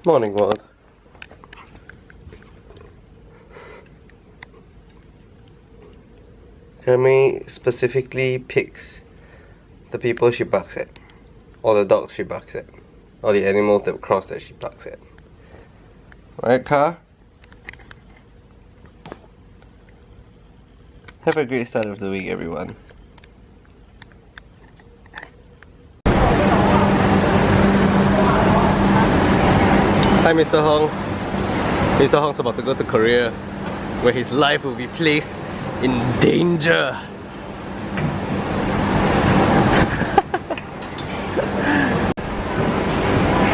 Morning world. Hermie specifically picks the people she barks at, or the dogs she barks at, or the animals that cross that she barks at. Right, Car? Have a great start of the week, everyone. Hi, Mr. Hong. Mr. Hong's about to go to Korea, where his life will be placed in danger.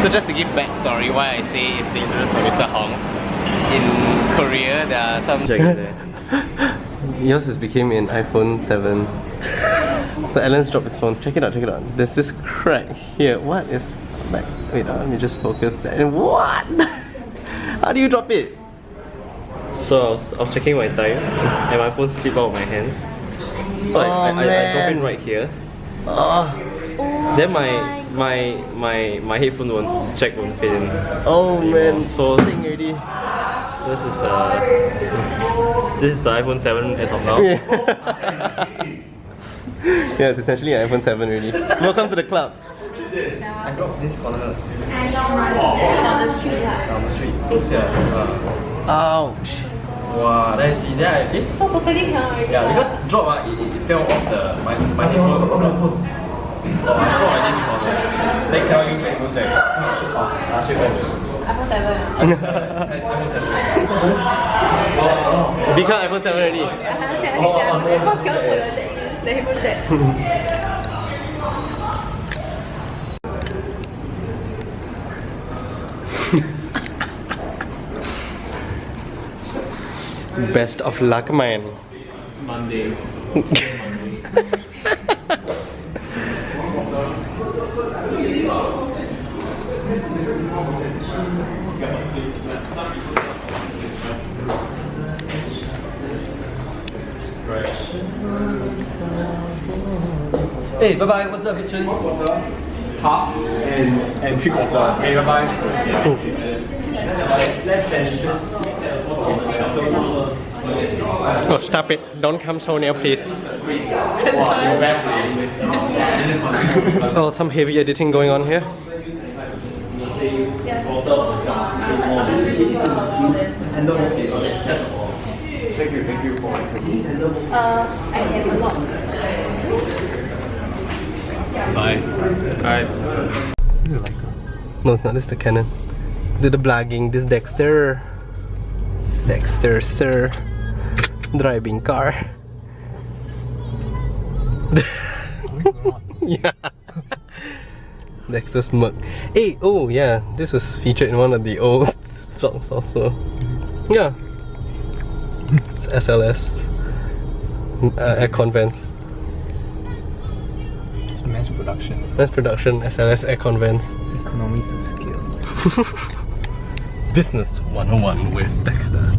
So just to give backstory why I say it's dangerous for Mr. Hong. In Korea, there are some... Check it there. Yours has became an iPhone 7. So Alan's dropped his phone. Check it out, check it out. There's this crack here. What is... like, wait, let me just focus that. And what? How do you drop it? So I was checking my time and my phone slipped out of my hands. So I drop it right here. Then my headphone won't fit in. Oh anymore. Man, so sing already. This is the iPhone 7 as of now. Yeah, it's essentially an iPhone 7 already. Welcome to the club. I dropped this corner. Down the street. Down the street. Oops, yeah. Ouch. Wow, then I see. Then I So totally cannot already. yeah, because drop it fell off my headphone. I dropped my this corner. Then cannot use my headphone jack. iPhone 7. Become iPhone 7 already. Because cannot put the headphone jack. Best of luck, man. It's Monday. Hey, bye bye. What's up, bitches? Half and 3/4. Okay, bye bye. Cool. Oh, stop it. Don't come so near, please. Oh, some heavy editing going on here. Thank you for I have a lot. Bye. Alright. No, it's not. This is the Canon. Do the blagging. This Dexter. Dexter, sir. Driving car. Yeah. Dexter's merc. Hey, oh yeah, this was featured in one of the old vlogs also. Yeah. It's SLS. Aircon vents. It's mass production. Mass production, SLS aircon vents. Economies of scale. Business 101 with Dexter.